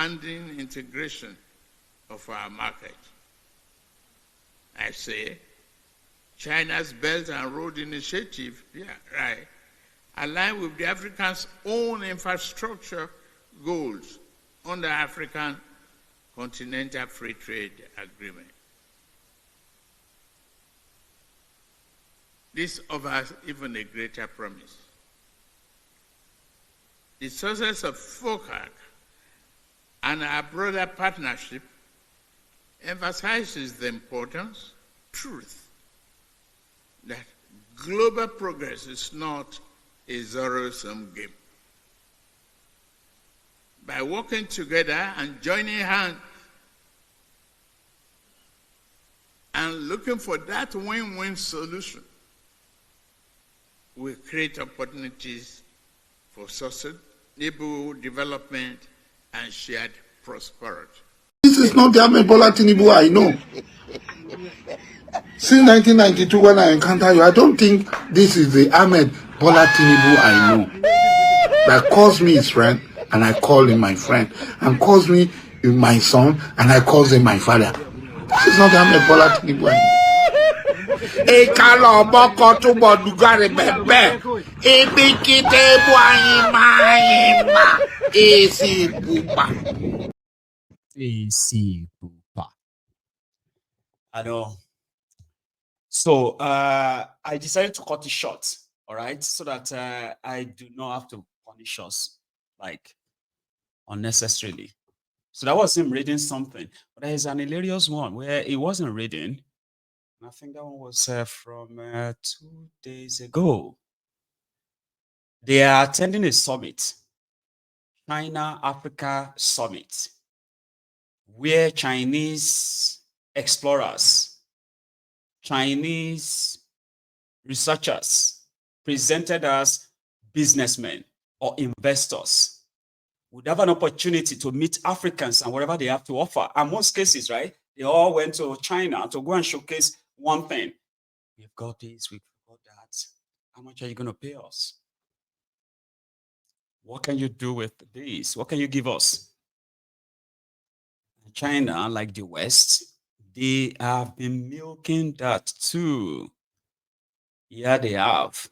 expanding integration of our market. I say, China's Belt and Road Initiative, aligned with the Africans' own infrastructure goals under African Continental Free Trade Agreement. This offers even a greater promise. The success of FOCAC and our broader partnership emphasizes the importance, truth, that global progress is not a zero-sum game. By working together and joining hands and looking for that win-win solution, we create opportunities for sustainable development and shared prosperity. This is not the Ahmed Bola Tinubu I know. Since 1992 when I encountered you, I don't think this is the Ahmed Bola Tinubu I know. That calls me his friend and I call him my friend, and calls me my son and I call him my father. This is not the Ahmed Bola Tinubu I know. I know. So I decided to cut it short, all right, so that I do not have to punish us like unnecessarily. So that was him reading something, but there is an hilarious one where he wasn't reading. And I think that one was from 2 days ago. They are attending a summit, China-Africa Summit, where Chinese explorers, Chinese researchers presented as businessmen or investors would have an opportunity to meet Africans and whatever they have to offer. And most cases, right, they all went to China to go and showcase one thing. We've got this, we've got that. How much are you going to pay us? What can you do with this? What can you give us? China, like the West, they have been milking that too. Yeah, they have.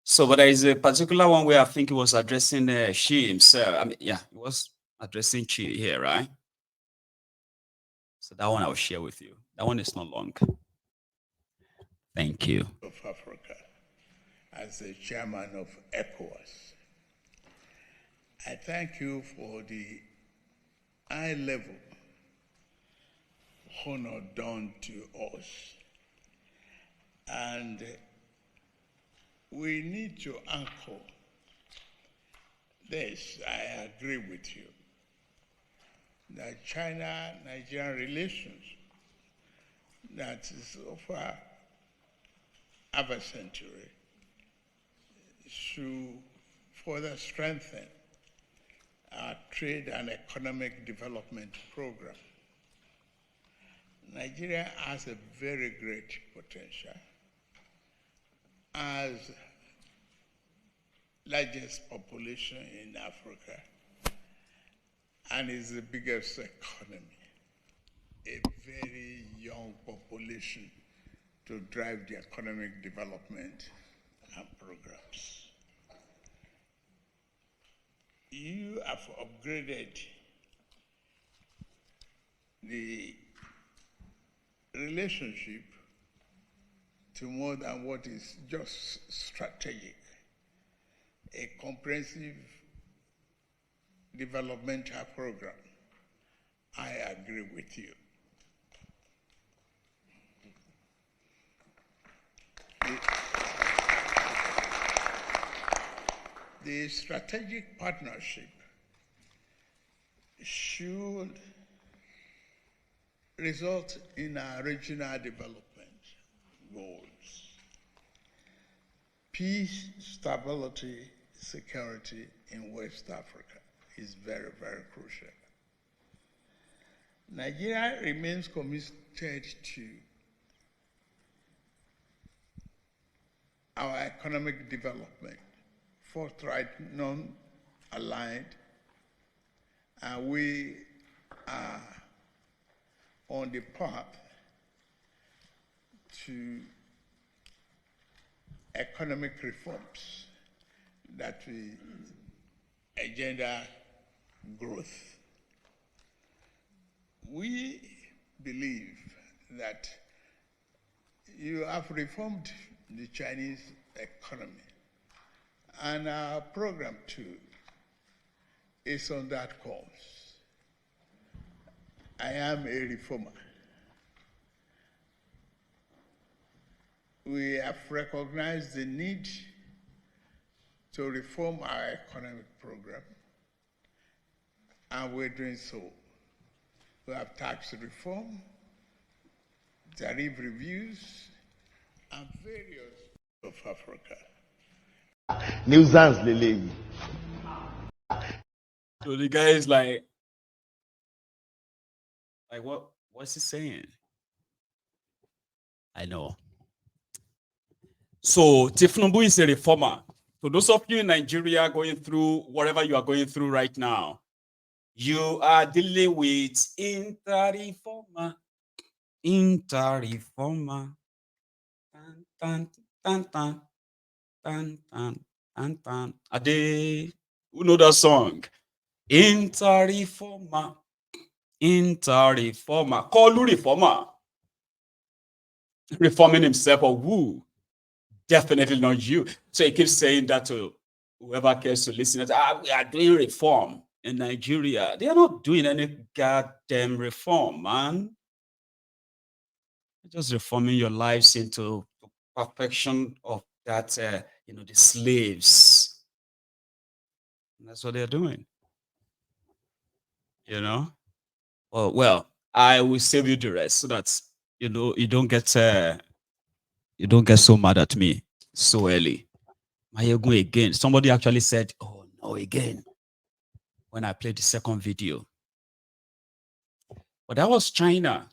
So, but there is a particular one where I think he was addressing Xi himself. I mean, yeah, he was addressing Xi here, right? So that one I'll share with you. That one is not long. Thank you. Of Africa, as the chairman of ECOWAS, I thank you for the high level honor done to us. And we need to anchor this. I agree with you that China-Nigerian relations that is over half a century should further strengthen our trade and economic development program. Nigeria has a very great potential as largest population in Africa and is the biggest economy. A very young population to drive the economic development and programs. You have upgraded the relationship to more than what is just strategic, a comprehensive developmental program. I agree with you. The strategic partnership should result in our regional development goals. Peace, stability, security in West Africa is very, very crucial. Nigeria remains committed to our economic development, forthright, non-aligned, And we are on the path to economic reforms that will engender growth. We believe that you have reformed the Chinese economy, and our program too is on that course. I am a reformer. We have recognized the need to reform our economic program, and we're doing so. We have tax reform, tariff reviews, and various of Africa. Nuisance Lele. So the guy is like what's he saying? I know. So Tifnumbu is a reformer. So those of you in Nigeria going through whatever you are going through right now, you are dealing with inter-reformer. Inter-reformer. Tan, tan, tan, tan, tan, tan, tan. Ade, who know that song? Inter-reformer. Inter-reformer. KOOLU reformer. Reforming himself, or who? Definitely not you. So he keeps saying that to whoever cares to listen. We are doing reform in Nigeria. They are not doing any goddamn reform, man. They're just reforming your lives into perfection of that, the slaves. And that's what they're doing. Well, I will save you the rest so that you don't get so mad at me so early. Mayegun again. Somebody actually said, "Oh no, again," when I played the second video. But that was China.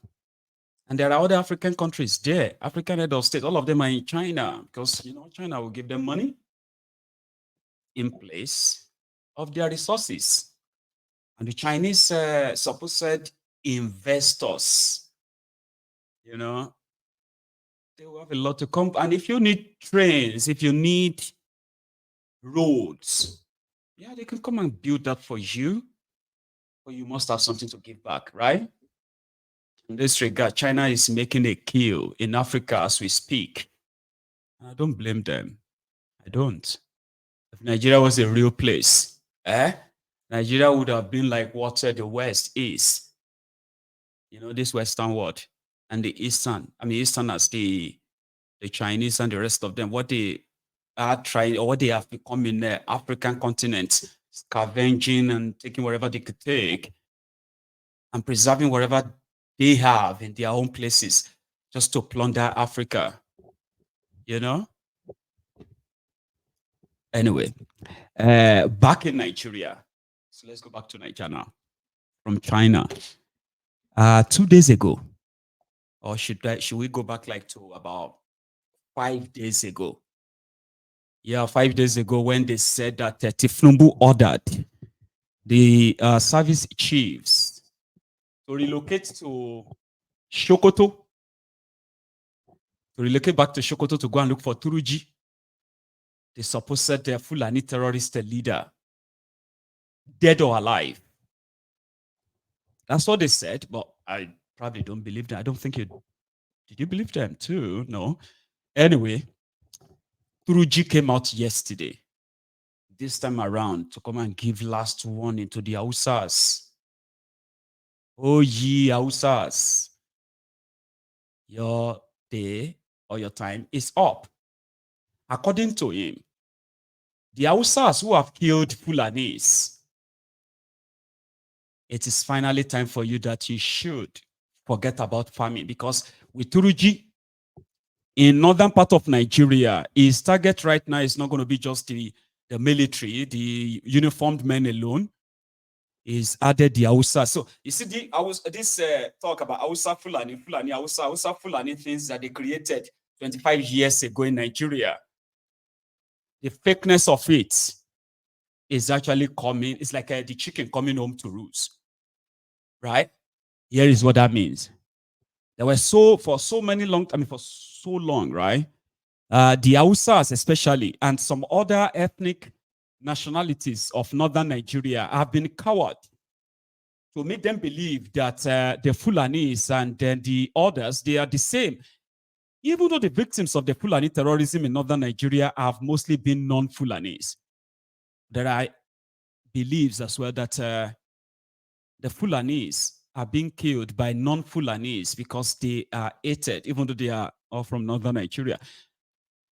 And there are other African countries there, African head of state, all of them are in China because China will give them money in place of their resources. And the Chinese supposed investors, they will have a lot to come. And if you need trains, if you need roads, yeah, they can come and build that for you. But you must have something to give back, right? In this regard, China is making a kill in Africa as we speak. I don't blame them. I don't. If Nigeria was a real place, Nigeria would have been like what the West is. This Western world and the Eastern. Eastern as the Chinese and the rest of them, what they are trying, or what they have become in the African continent, scavenging and taking whatever they could take and preserving whatever they have in their own places just to plunder Africa, Anyway, back in Nigeria. So let's go back to Nigeria now. From China. 2 days ago, or should we go back to about 5 days ago? Yeah, 5 days ago when they said that Tifnumbu ordered the service chiefs to relocate to Sokoto, to relocate back to Sokoto to go and look for Turji, the supposed Fulani terrorist leader, dead or alive. That's what they said, but I probably don't believe them. I don't think did you believe them too? No. Anyway, Turji came out yesterday, this time around, to come and give last warning to the Hausas. Oh, ye Hausas, your day or your time is up. According to him, the Hausas who have killed Fulanis, it is finally time for you that you should forget about farming, because with Turji in northern part of Nigeria, his target right now is not going to be just the military, the uniformed men alone. Is added the Hausa. So you see this talk about Hausa Fulani, Hausa Fulani things that they created 25 years ago in Nigeria. The fakeness of it is actually coming. It's like the chicken coming home to roost, right? Here is what that means. There were for so long, right? The Hausas especially, and some other ethnic nationalities of northern Nigeria have been cowed to make them believe that the Fulanis and then the others, they are the same. Even though the victims of the Fulani terrorism in northern Nigeria have mostly been non-Fulanis, there are beliefs as well that the Fulanis are being killed by non-Fulanis because they are hated, even though they are all from northern Nigeria.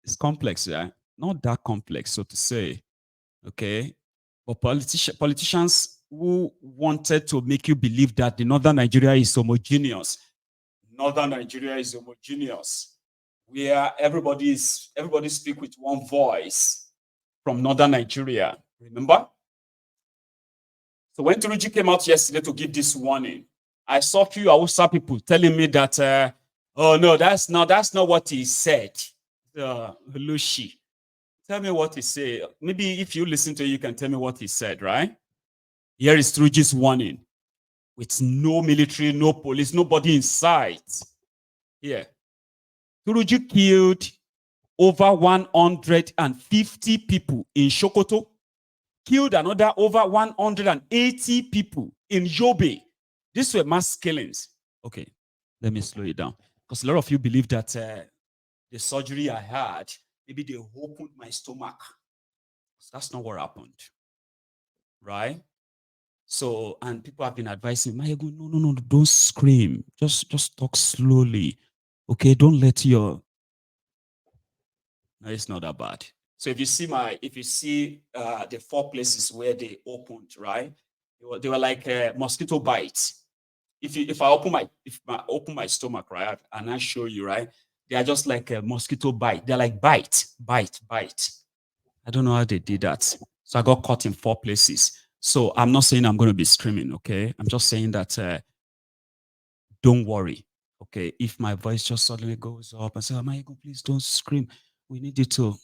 It's complex, yeah? Not that complex, so to say, okay? But politicians who wanted to make you believe that the northern Nigeria is homogeneous, where everybody speak with one voice from northern Nigeria, remember? So when Turji came out yesterday to give this warning, I saw a few Hausa people telling me that, oh no, that's not what he said. Lushi, tell me what he said. Maybe if you listen to it, you can tell me what he said, right? Here is Turji's warning. With no military, no police, nobody in sight. Here. Turji killed over 150 people in Sokoto, killed another over 180 people in Yobe. These were mass killings. Okay, let me slow it down. Because a lot of you believe that the surgery I had, maybe they opened my stomach. That's not what happened, right? So, and people have been advising me, no, don't scream. Just talk slowly. Okay, don't let your... No, it's not that bad. So if you see the 4 places where they opened, right? They were like mosquito bites. If I open my stomach, right, and I show you, right, they are just like a mosquito bite. They're like bite. I don't know how they did that. So I got caught in 4 places. So I'm not saying I'm going to be screaming, okay? I'm just saying that don't worry, okay? If my voice just suddenly goes up and say, Amaego, please don't scream. We need you to.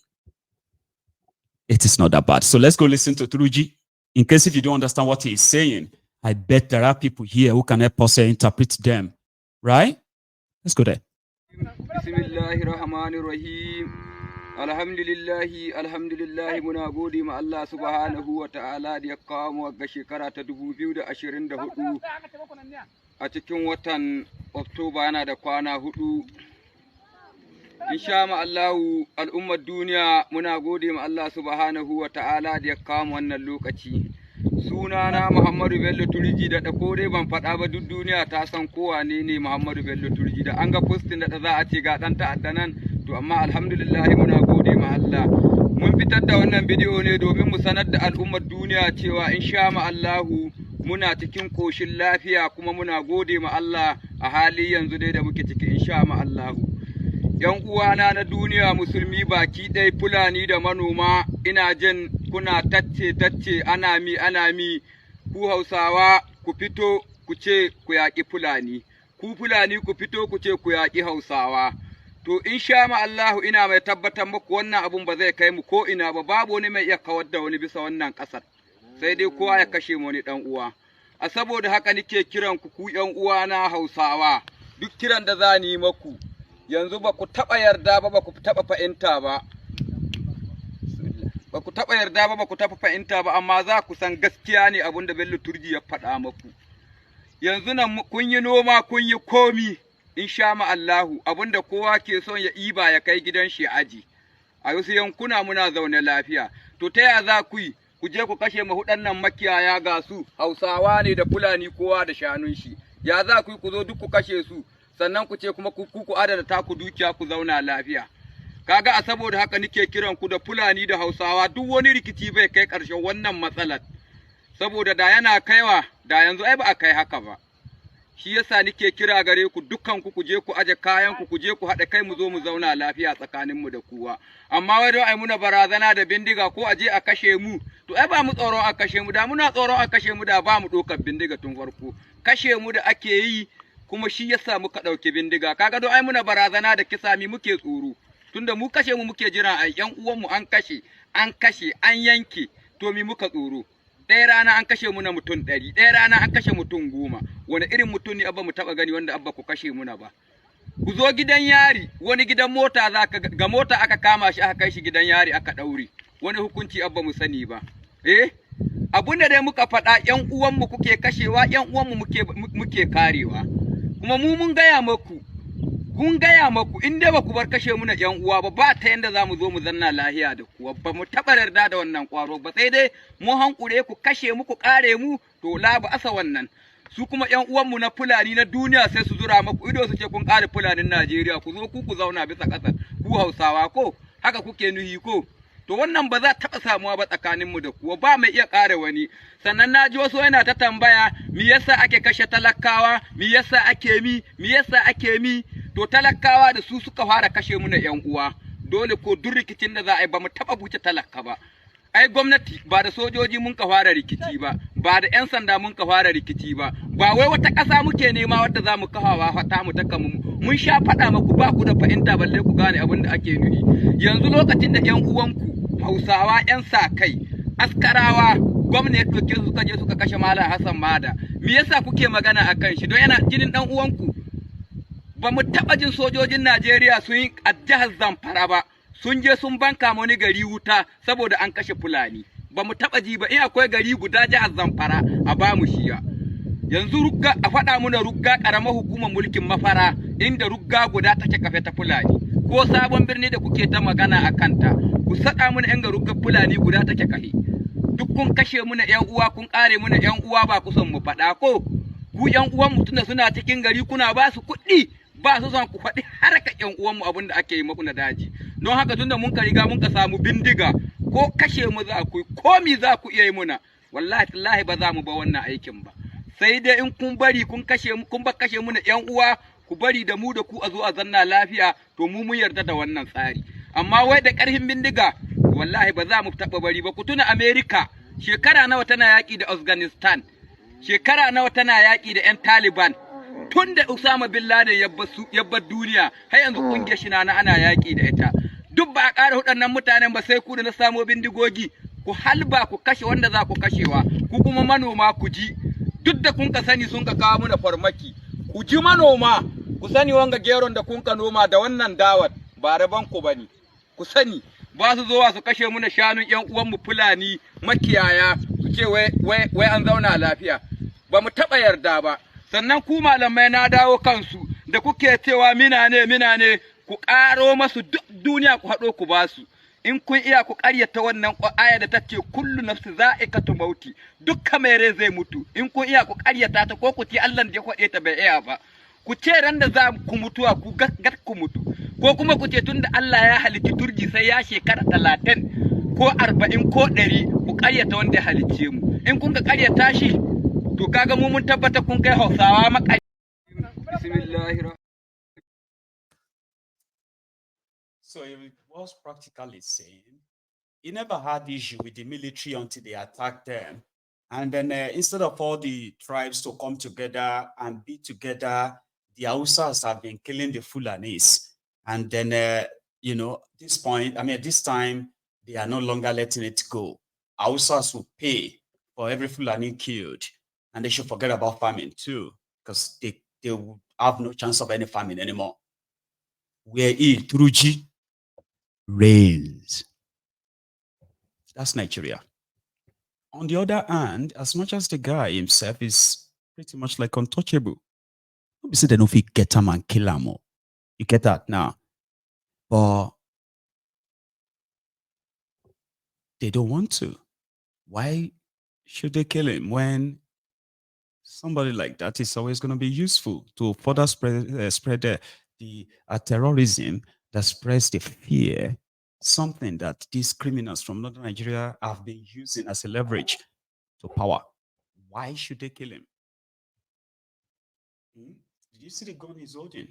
It is not that bad. So let's go listen to Turji. In case if you don't understand what he is saying, I bet there are people here who can help us interpret them. Right? Let's go there. Alhamdulillah muna gode ma Allah subhanahu wa ta'ala da ya kawo mu ga shekara ta 2024 a cikin watan Oktoba yana da kwana 4. Insha Allahu al'ummar duniya muna gode ma Allah subhanahu wa ta'ala da ya kawo mu wannan lokaci. Sunana Muhammadu Bello Turji da ko dai ban faɗa ba duk duniya ta san kowa ne Muhammadu Bello Turji da an ga postin da za a ce ga ɗan ta'adda nan to amma alhamdulillah muna gode ma Allah. Mun fitar da wannan bidiyo ne domin mu sanar da al'ummar duniya cewa insha Allahu muna cikin koshin lafiya kuma muna gode ma Allah a hali yanzu dai da muke ciki insha Allahu. ‘Yan uwana na duniya musulmi baki ɗaya Fulani da manoma ina jin kuna tacce ana mi ku Hausawa ku fito ku ce ku yaƙi Fulani, ku Fulani ku fito ku ce ku yaƙi Hausawa. To insha Allahu ina mai tabbatar muku wannan abun ba zai kai mu ko ina ba, babu wani mai iya kawar da wani bisa wannan ƙasar, sai dai kowa ya kashe mu wani ɗan uwa. A saboda haka nike kiran ku ‘yan uwana Hausawa, duk kiran da za ni maku. Yanzu ba ku taɓa yarda ba, ba ku taɓa fahimta ba. Ba ku taɓa yarda ba, ba ku taɓa fahimta ba, amma za ku san gaskiya ne abin da Bello Turji ya faɗa maku. Yanzu nan kun yi noma, kun yi komi, insha Allahu, abin da kowa ke son ya iba ya kai gidan shi aji. A wasu yankuna muna zaune lafiya. To ta ya za ku yi? Ku je ku kashe mahuɗannan makiyaya ga su, Hausawa ne da Fulani kowa da shanun shi. Ya za ku yi ku zo duk ku kashe su? Sannan ku ce kuma ku adada taku dukiya ku zauna lafiya. Kaga a saboda haka nike kiran ku da Fulani da Hausawa duk wani rikici bai kai ƙarshen wannan matsalar. Saboda da yana kaiwa da yanzu ai ba a kai haka ba. Shi yasa nike kira gare ku dukkan ku je ku aje kayan ku je ku haɗa kai mu zo mu zauna lafiya tsakanin mu da kowa. Amma wai don ai muna barazana da bindiga ko aje a kashe mu to ai ba mu tsoron a kashe mu, da muna tsoron a kashe mu da ba mu ɗaukar bindiga tun farko. Kashe mu da ake yi kuma shi yasa muka ɗauki bindiga. Kaga don ai muna barazana da kisa mi muke tsoro. Tunda mu kashe mu muke jira ai ƴan uwanmu an kashe, an yanke. to mi muka tsoro. Ɗaya rana an kashe muna mutum 100, ɗaya rana an kashe mutum 10. Wani irin mutum ne abba mu taɓa gani wanda abba ku kashe muna ba. Ku zo gidan yari, wani gidan mota za ka ga mota aka kama shi aka kai shi gidan yari aka ɗaure. Wani hukunci abba mu sani ba. Abun da dai muka faɗa ƴan uwanmu kuke kashewa, ƴan uwanmu muke karewa. Kuma mu mun gaya maku, kun gaya maku in dai ba ku bar kashe muna ƴan uwa ba ta yanda za mu zo mu zanna lahiya da ku. Ba mu taɓa yarda da wannan ƙwaro ba, sai dai mu hankure ku kashe mu ku ƙare mu, to la ba asa wannan. Su kuma ƴan uwanmu na Fulani na duniya sai su zura maku ido su ce kun ƙare Fulanin Najeriya, ku zo ku zauna bisa ƙasar, ku Hausawa ko, haka kuke nuhi ko. To wannan ba za taɓa samuwa ba tsakaninmu da kuwa, ba mai iya ƙara wani. Sannan na ji wasu yana ta tambaya, me yasa ake kashe talakawa, me yasa ake mi. To talakawa da su suka fara kashe mu na ƴan uwa. Dole ko duk rikicin da za a yi ba mu taɓa buce talaka ba. Ai gwamnati ba da sojoji mun ka fara rikici ba, ba da ƴan sanda mun ka fara rikici ba, ba wai wata ƙasa muke nema wadda za mu kafawa fata mu ta kamu. Mun sha faɗa maku ba ku da fahimta balle ku gane abin da ake nufi. Yanzu lokacin da ƴan uwanku Hausawa ƴan sa kai, askarawa, gwamnati ɗauke suka je suka kashe Malam Hassan Mada. Me yasa kuke magana a kan shi? Don yana jinin ɗan uwanku. Ba mu taɓa jin sojojin Najeriya sun yi a jihar Zamfara ba. Sun je sun banka wani gari wuta saboda an kashe Fulani. Ba mu taɓa ji ba in akwai gari guda jihar Zamfara a ba mu shiya. Yanzu rugga a faɗa muna rugga ƙaramar hukumar mulkin Mafara inda rugga guda take kafe ta Fulani. Ko sabon birni da kuke ta magana a kanta, ku saka muna ƴan rugga Fulani guda take kahe. Duk kun kashe muna ƴan uwa, kun ƙare muna ƴan uwa ba ku son mu faɗa ko? Ku ƴan uwan mu tunda suna cikin gari kuna ba su kuɗi, ba su son ku faɗi haraka ƴan uwan mu abin da ake yi maku na daji. Don haka tunda mun ka riga mun ka samu bindiga, ko kashe mu za ku yi, ko mi za ku iya yi muna, wallahi ba za mu ba wannan aikin ba. Sai dai in kun bari kun ba kashe muna ƴan uwa, ku bari da mu da ku a zo a zanna lafiya, to mu mun yarda da wannan tsari. Amma wai da ƙarfin bindiga, wallahi ba za mu taɓa bari ba. Ku tuna Amerika, shekara nawa tana yaƙi da Afghanistan, shekara nawa tana yaƙi da ƴan Taliban. Tun da Usama bin Laden ya bar duniya, har yanzu ƙungiyar shi na ana yaƙi da ita. Duk ba a ƙara waɗannan mutanen ba sai ku da na samo bindigogi, ku halba ku kashe wanda za ku kashewa, ku kuma manoma ku ji. Duk da kun ka sani sun ka kawo mana farmaki, ku ji manoma, ku sani wanga geron da kun ka noma da wannan dawat ba rabon ku bane. Ku sani ba su zowa su kashe muna shanun ƴan uwanmu Fulani makiyaya su ce wai an zauna lafiya. Ba mu taɓa yarda ba. Sannan ku malamai na dawo kansu da kuke cewa mina ne ku ƙaro masu duk duniya ku haɗo ku basu. In kun iya ku ƙaryata wannan aya da take kullu nafsi za'ikatu mauti, dukkan mai rai zai mutu. In kun iya ku ƙaryata ta ko ku ce Allah da ya faɗe ta bai iya ba. Ku ce ran da za ku mutuwa ku gat ku mutu. Ko kuma ku ce tunda Allah ya halicci turji sai ya shekara 30 ko 40 ko 100 ku ƙaryata wanda ya halicce mu. In kun ka ƙaryata shi to kaga mu mun tabbata kun kai Hausawa maƙari. Bismillahir. So it was practically saying he never had issue with the military until they attacked them. And then instead of all the tribes to come together and be together, the Hausas have been killing the Fulanis. And then, this time, they are no longer letting it go. Hausas will pay for every Fulani killed. And they should forget about farming too, because they will have no chance of any farming anymore. Where Turji reigns. That's Nigeria. On the other hand, as much as the guy himself is pretty much like untouchable, we say they don't fit get him and kill him. You get that now? But they don't want to. Why should they kill him when somebody like that is always going to be useful to further spread the terrorism that spreads the fear, something that these criminals from northern Nigeria have been using as a leverage to power? Why should they kill him? Did you see the gun he's holding?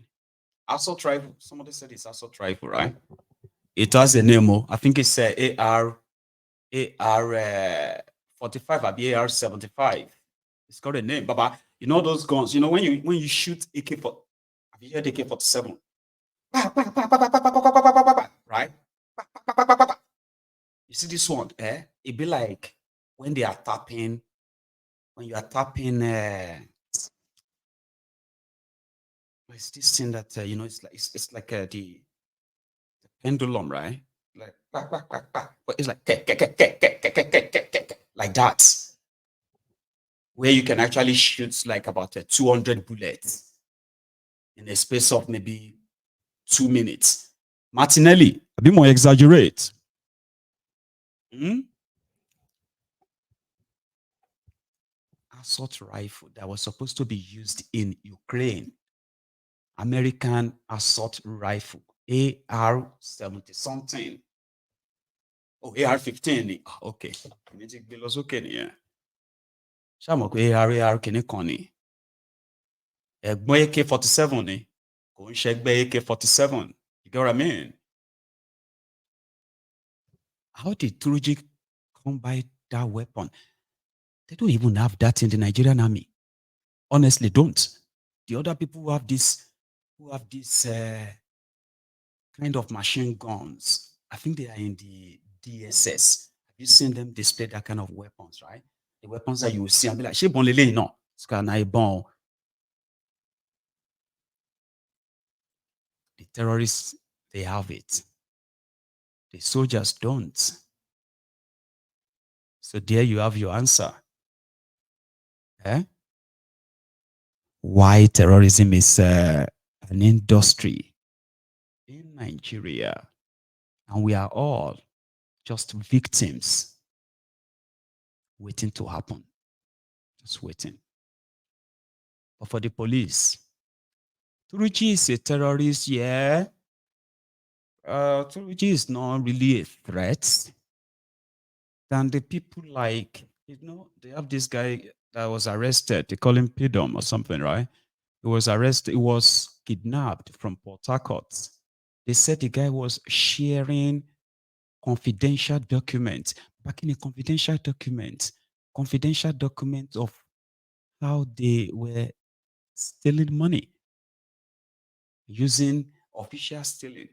Assault rifle. Somebody said it's assault rifle, right? It has a name. I think it's AR 45 or AR 75. It's got a name, Baba. You know those guns. You know when you shoot AK-47. Have you heard AK-47? Right? You see this one? It be like when they are tapping, when you are tapping, it's this thing that it's like the pendulum, right? Like but it's like like that, where you can actually shoot like about 200 bullets in a space of maybe 2 minutes. Martinelli, a bit more exaggerate. Assault rifle that was supposed to be used in Ukraine. American assault rifle, AR-70 something. Oh, AR-15. Okay. Yeah. AR kìíní kan ni. Ẹ̀gbọ́n AK-47 ni. Kò ń ṣẹgbẹ́ AK-47. You get what I mean? How did Turji come by that weapon? They don't even have that in the Nigerian army. Honestly, don't. The other people who have this kind of machine guns, I think they are in the DSS. Have you seen them display that kind of weapons, right? The weapons that you will see and be like, "Ṣé bon lele no? Bon." The terrorists, they have it. The soldiers don't. So there you have your answer. Why terrorism is an industry in Nigeria, and we are all just victims waiting to happen. Just waiting. But for the police, Turji is a terrorist, yeah. Turji is not really a threat. Than the people like, they have this guy that was arrested. They call him Pidom or something, right? He was arrested. He was kidnapped from Port Harcourt. They said the guy was sharing confidential documents. Back in a confidential document of how they were stealing money using official stealing.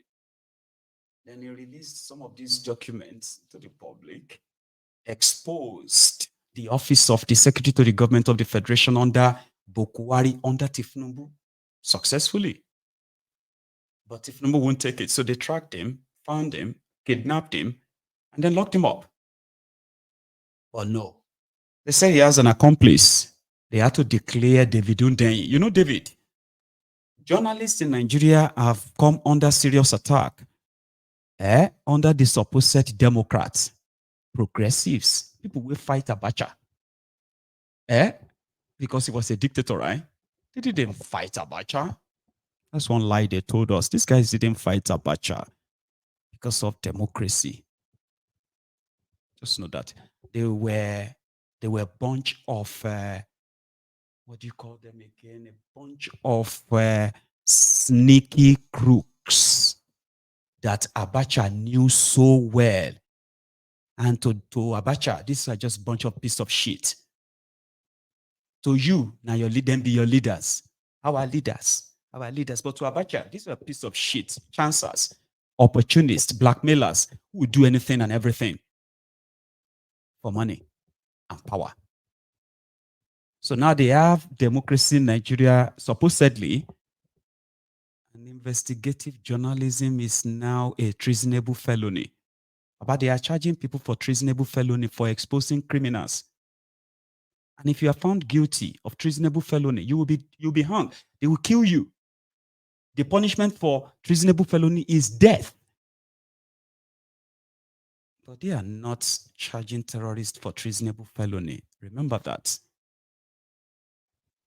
Then he released some of these documents to the public, exposed the office of the Secretary to the Government of the Federation under Bokuwari, under Tifnumbu, successfully. But Tifnumbu won't take it. So they tracked him, found him, kidnapped him, and then locked him up. But no. They said he has an accomplice. They had to declare David Undenyi. You know David? Journalists in Nigeria have come under serious attack under the supposed Democrats, progressives, people will fight Abacha. Because he was a dictator, right? They didn't fight Abacha. That's one lie they told us. These guys didn't fight Abacha because of democracy. Just know that they were a bunch of what do you call them again? A bunch of sneaky crooks that Abacha knew so well. And to Abacha, these are just a bunch of piece of shit. To you, now them be your leaders. Our leaders. But to Abacha, these are a piece of shit. Chancers, opportunists, blackmailers who would do anything and everything for money and power. So now they have democracy in Nigeria, supposedly. And investigative journalism is now a treasonable felony. But they are charging people for treasonable felony for exposing criminals. And if you are found guilty of treasonable felony, you'll be hung. They will kill you. The punishment for treasonable felony is death. But they are not charging terrorists for treasonable felony. Remember that.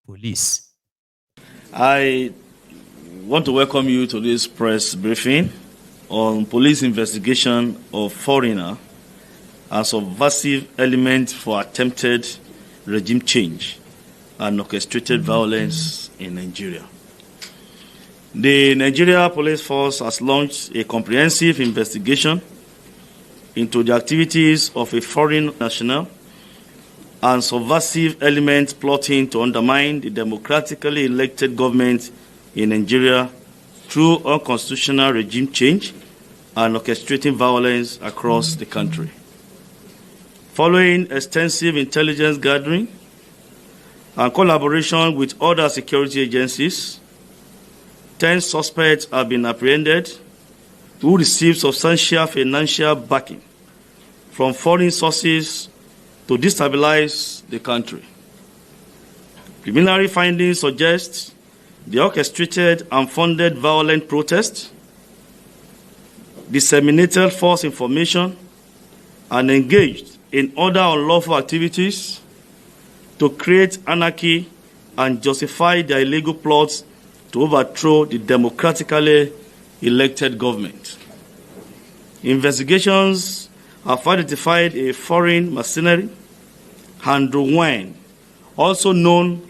Police. I want to welcome you to this press briefing on police investigation of foreigner as subversive element for attempted regime change and orchestrated violence in Nigeria. The Nigeria Police Force has launched a comprehensive investigation into the activities of a foreign national and subversive element plotting to undermine the democratically elected government in Nigeria through unconstitutional regime change and orchestrating violence across the country. Following extensive intelligence gathering and collaboration with other security agencies, 10 suspects have been apprehended who received substantial financial backing from foreign sources to destabilize the country. Preliminary findings suggest they orchestrated and funded violent protests, disseminated false information, and engaged in other unlawful activities to create anarchy and justify their illegal plots to overthrow the democratically elected government. Investigations have identified a foreign mercenary, Andrew Wayne, also known